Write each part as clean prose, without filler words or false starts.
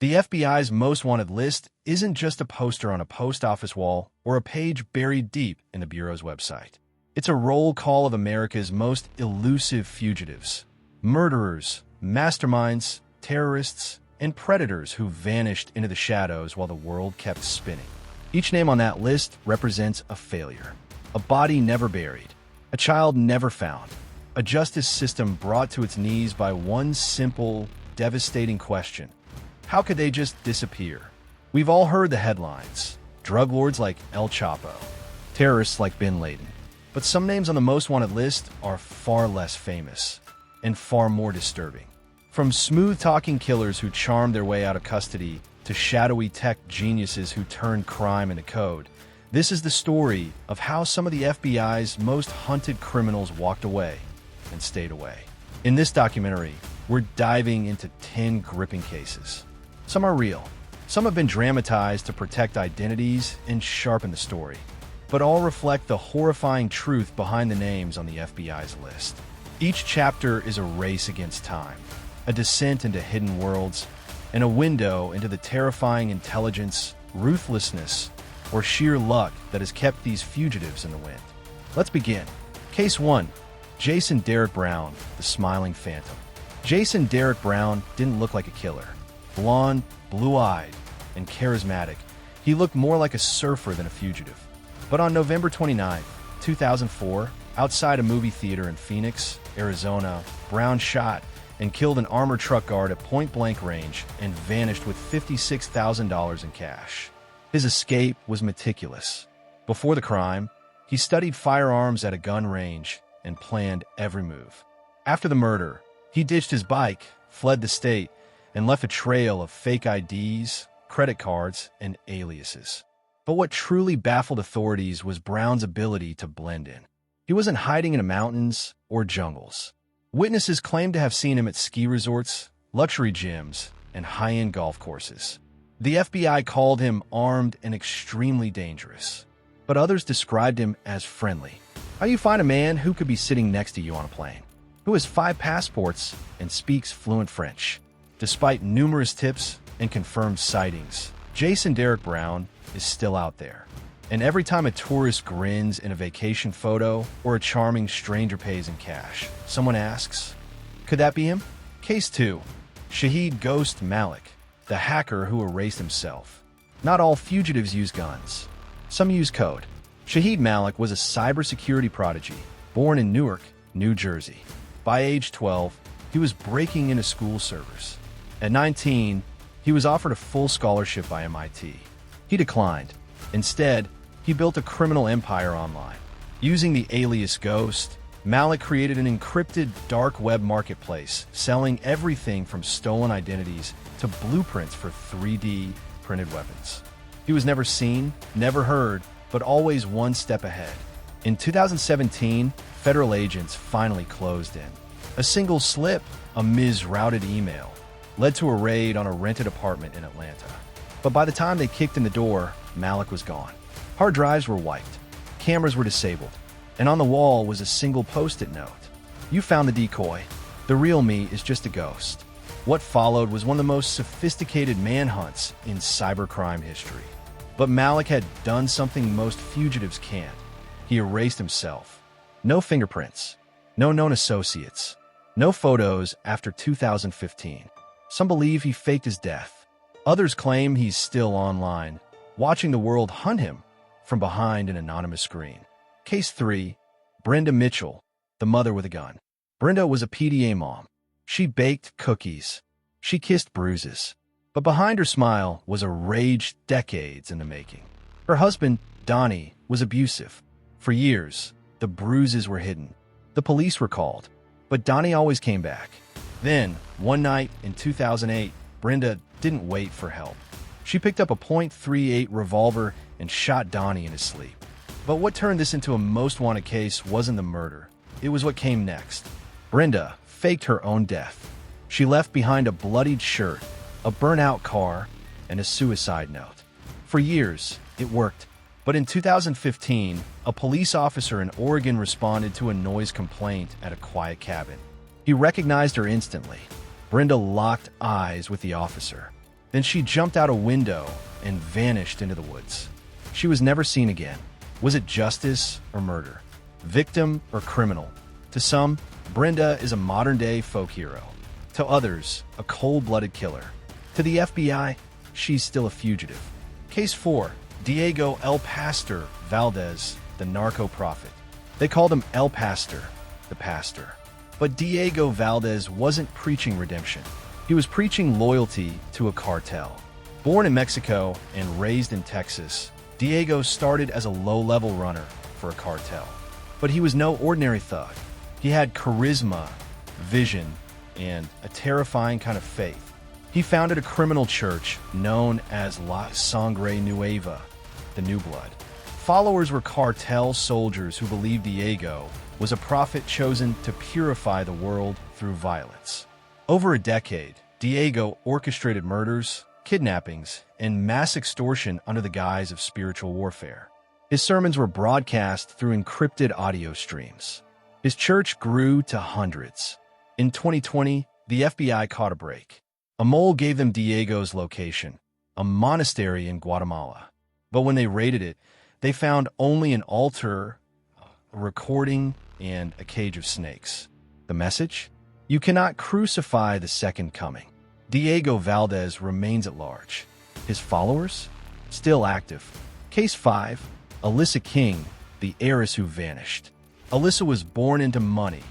The FBI's Most Wanted list isn't just a poster on a post office wall or a page buried deep in the Bureau's website. It's a roll call of America's most elusive fugitives, murderers, masterminds, terrorists, and predators who vanished into the shadows while the world kept spinning. Each name on that list represents a failure, a body never buried, a child never found, a justice system brought to its knees by one simple, devastating question. How could they just disappear? We've all heard the headlines. Drug lords like El Chapo, terrorists like Bin Laden. But some names on the Most Wanted list are far less famous and far more disturbing. From smooth-talking killers who charmed their way out of custody to shadowy tech geniuses who turned crime into code, this is the story of how some of the FBI's most hunted criminals walked away and stayed away. In this documentary, we're diving into 10 gripping cases. Some are real. Some have been dramatized to protect identities and sharpen the story. But all reflect the horrifying truth behind the names on the FBI's list. Each chapter is a race against time, a descent into hidden worlds, and a window into the terrifying intelligence, ruthlessness, or sheer luck that has kept these fugitives in the wind. Let's begin. Case 1. Jason Derek Brown, the Smiling Phantom. Jason Derek Brown didn't look like a killer. Blonde, blue-eyed, and charismatic, he looked more like a surfer than a fugitive. But on November 29, 2004, outside a movie theater in Phoenix, Arizona, Brown shot and killed an armored truck guard at point-blank range and vanished with $56,000 in cash. His escape was meticulous. Before the crime, he studied firearms at a gun range and planned every move. After the murder, he ditched his bike, fled the state, and left a trail of fake IDs, credit cards, and aliases. But what truly baffled authorities was Brown's ability to blend in. He wasn't hiding in the mountains or jungles. Witnesses claimed to have seen him at ski resorts, luxury gyms, and high-end golf courses. The FBI called him armed and extremely dangerous, but others described him as friendly. How do you find a man who could be sitting next to you on a plane, who has 5 passports and speaks fluent French? Despite numerous tips and confirmed sightings, Jason Derek Brown is still out there. And every time a tourist grins in a vacation photo or a charming stranger pays in cash, someone asks, could that be him? Case 2. Shaheed Ghost Malik, the hacker who erased himself. Not all fugitives use guns. Some use code. Shaheed Malik was a cybersecurity prodigy, born in Newark, New Jersey. By age 12, he was breaking into school servers. At 19, he was offered a full scholarship by MIT. He declined. Instead, he built a criminal empire online. Using the alias Ghost, Malik created an encrypted dark web marketplace, selling everything from stolen identities to blueprints for 3D printed weapons. He was never seen, never heard, but always one step ahead. In 2017, federal agents finally closed in. A single slip, a misrouted email, led to a raid on a rented apartment in Atlanta. But by the time they kicked in the door, Malik was gone. Hard drives were wiped, cameras were disabled, and on the wall was a single post-it note. You found the decoy. The real me is just a ghost. What followed was one of the most sophisticated manhunts in cybercrime history. But Malik had done something most fugitives can't. He erased himself. No fingerprints, no known associates, no photos after 2015. Some believe he faked his death. Others claim he's still online, watching the world hunt him from behind an anonymous screen. Case 3. Brenda Mitchell, the mother with a gun. Brenda was a PDA mom. She baked cookies. She kissed bruises. But behind her smile was a rage decades in the making. Her husband, Donnie, was abusive. For years, the bruises were hidden. The police were called, but Donnie always came back. Then, one night in 2008, Brenda didn't wait for help. She picked up a .38 revolver and shot Donnie in his sleep. But what turned this into a most wanted case wasn't the murder. It was what came next. Brenda faked her own death. She left behind a bloodied shirt, a burnt-out car, and a suicide note. For years, it worked. But in 2015, a police officer in Oregon responded to a noise complaint at a quiet cabin. He recognized her instantly. Brenda locked eyes with the officer. Then she jumped out a window and vanished into the woods. She was never seen again. Was it justice or murder? Victim or criminal? To some, Brenda is a modern-day folk hero. To others, a cold-blooded killer. To the FBI, she's still a fugitive. Case 4. Diego El Pastor Valdez, the narco-prophet. They called him El Pastor, the pastor. But Diego Valdez wasn't preaching redemption. He was preaching loyalty to a cartel. Born in Mexico and raised in Texas, Diego started as a low-level runner for a cartel. But he was no ordinary thug. He had charisma, vision, and a terrifying kind of faith. He founded a criminal church known as La Sangre Nueva, the New Blood. Followers were cartel soldiers who believed Diego was a prophet chosen to purify the world through violence. Over a decade, Diego orchestrated murders, kidnappings, and mass extortion under the guise of spiritual warfare. His sermons were broadcast through encrypted audio streams. His church grew to hundreds. In 2020, the FBI caught a break. A mole gave them Diego's location, a monastery in Guatemala. But when they raided it, they found only an altar, a recording, and a cage of snakes. The message? You cannot crucify the second coming. Diego Valdez remains at large. His followers? Still active. Case 5. Alyssa King, the heiress who vanished. Alyssa was born into money.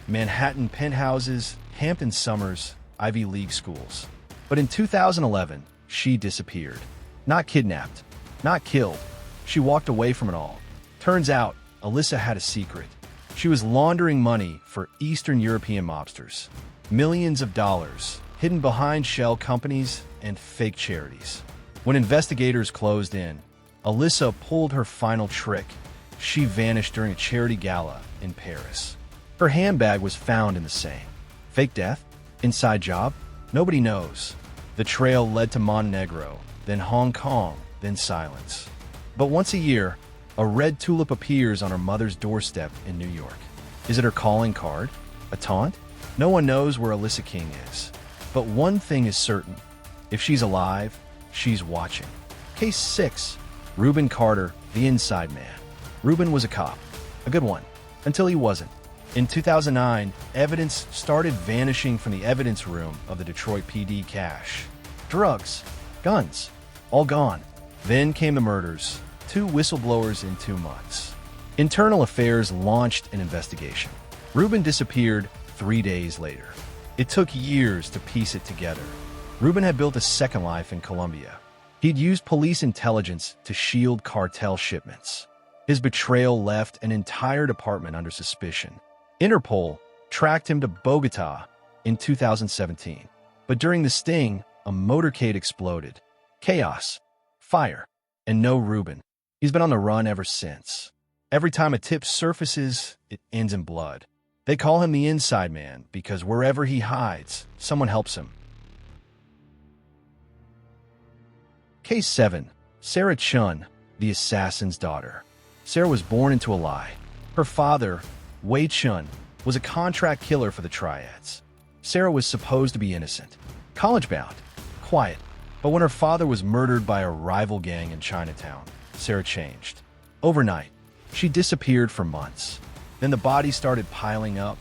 Manhattan penthouses, Hampton Summers, Ivy League schools. But in 2011, she disappeared. Not kidnapped, not killed. She walked away from it all. Turns out, Alyssa had a secret. She was laundering money for Eastern European mobsters. Millions of dollars, hidden behind shell companies and fake charities. When investigators closed in, Alyssa pulled her final trick. She vanished during a charity gala in Paris. Her handbag was found in the Seine. Fake death? Inside job? Nobody knows. The trail led to Montenegro, then Hong Kong, then silence. But once a year, a red tulip appears on her mother's doorstep in New York. Is it her calling card? A taunt? No one knows where Alyssa King is. But one thing is certain. If she's alive, she's watching. Case 6. Reuben Carter, the Inside Man. Reuben was a cop. A good one. Until he wasn't. In 2009, evidence started vanishing from the evidence room of the Detroit PD cache. Drugs, guns, all gone. Then came the murders. 2 whistleblowers in 2 months. Internal Affairs launched an investigation. Reuben disappeared 3 days later. It took years to piece it together. Reuben had built a second life in Colombia. He'd used police intelligence to shield cartel shipments. His betrayal left an entire department under suspicion. Interpol tracked him to Bogota in 2017. But during the sting, a motorcade exploded. Chaos, fire, and no Reuben. He's been on the run ever since. Every time a tip surfaces, it ends in blood. They call him the Inside Man because wherever he hides, someone helps him. Case 7. Sarah Chun, the assassin's daughter. Sarah was born into a lie. Her father, Wei Chun, was a contract killer for the Triads. Sarah was supposed to be innocent, college-bound, quiet. But when her father was murdered by a rival gang in Chinatown, Sarah changed. Overnight, she disappeared for months. Then the bodies started piling up.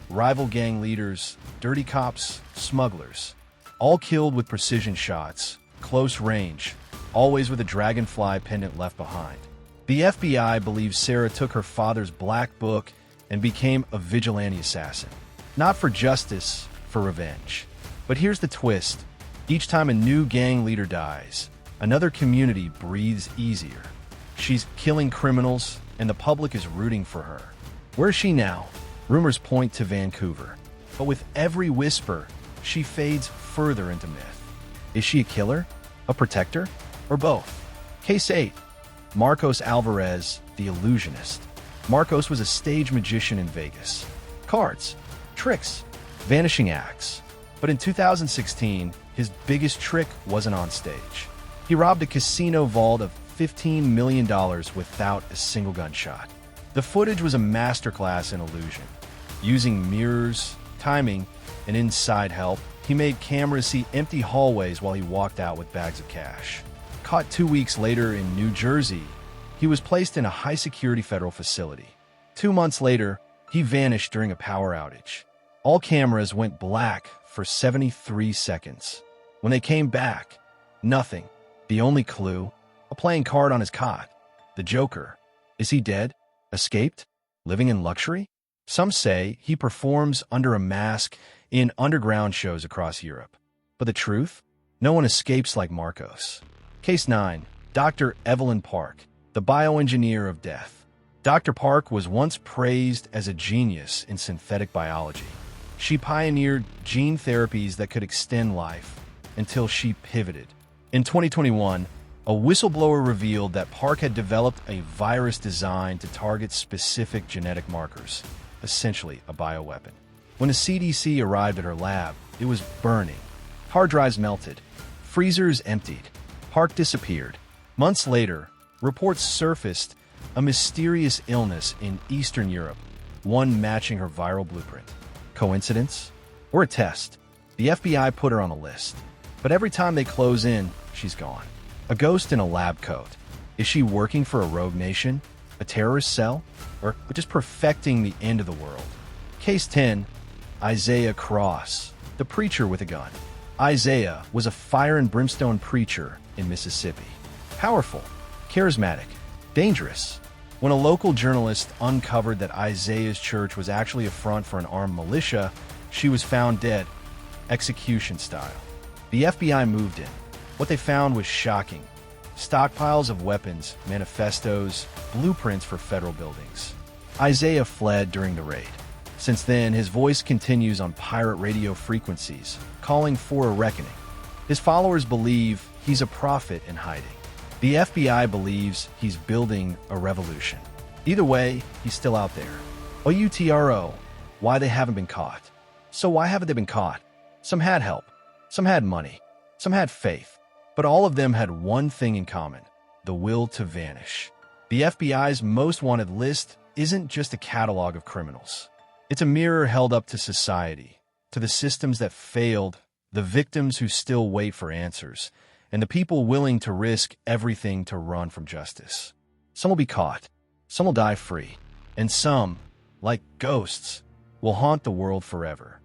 Rival gang leaders, dirty cops, smugglers, all killed with precision shots, close range, always with a dragonfly pendant left behind. The FBI believes Sarah took her father's black book and became a vigilante assassin. Not for justice, for revenge. But here's the twist. Each time a new gang leader dies, another community breathes easier. She's killing criminals, and the public is rooting for her. Where is she now? Rumors point to Vancouver. But with every whisper, she fades further into myth. Is she a killer? A protector? Or both? Case 8. Marcos Alvarez, the illusionist. Marcos was a stage magician in Vegas. Cards, tricks, vanishing acts. But in 2016, his biggest trick wasn't on stage. He robbed a casino vault of $15 million without a single gunshot. The footage was a masterclass in illusion. Using mirrors, timing, and inside help, He made cameras see empty hallways while he walked out with bags of cash. Caught 2 weeks later in New Jersey, he was placed in a high-security federal facility. 2 months later, he vanished during a power outage. All cameras went black for 73 seconds. When they came back, nothing. The only clue? A playing card on his cot. The Joker. Is he dead? Escaped? Living in luxury? Some say he performs under a mask in underground shows across Europe. But the truth? No one escapes like Marcos. Case 9. Dr. Evelyn Park, the bioengineer of death. Dr. Park was once praised as a genius in synthetic biology. She pioneered gene therapies that could extend life until she pivoted. In 2021, a whistleblower revealed that Park had developed a virus designed to target specific genetic markers, essentially a bioweapon. When the CDC arrived at her lab, it was burning. Hard drives melted. Freezers emptied. Park disappeared. Months later, reports surfaced a mysterious illness in Eastern Europe, one matching her viral blueprint. Coincidence? Or a test? The FBI put her on a list. But every time they close in, she's gone. A ghost in a lab coat. Is she working for a rogue nation? A terrorist cell? Or just perfecting the end of the world? Case 10. Isaiah Cross, the preacher with a gun. Isaiah was a fire and brimstone preacher in Mississippi. Powerful, charismatic, dangerous. When a local journalist uncovered that Isaiah's church was actually a front for an armed militia, she was found dead, execution style. The FBI moved in. What they found was shocking. Stockpiles of weapons, manifestos, blueprints for federal buildings. Isaiah fled during the raid. Since then, his voice continues on pirate radio frequencies, calling for a reckoning. His followers believe he's a prophet in hiding. The FBI believes he's building a revolution. Either way, he's still out there. OUTRO, why they haven't been caught. So why haven't they been caught? Some had help. Some had money. Some had faith. But all of them had one thing in common: the will to vanish. The FBI's most wanted list isn't just a catalog of criminals. It's a mirror held up to society, to the systems that failed, the victims who still wait for answers, and the people willing to risk everything to run from justice. Some will be caught, some will die free, and some, like ghosts, will haunt the world forever.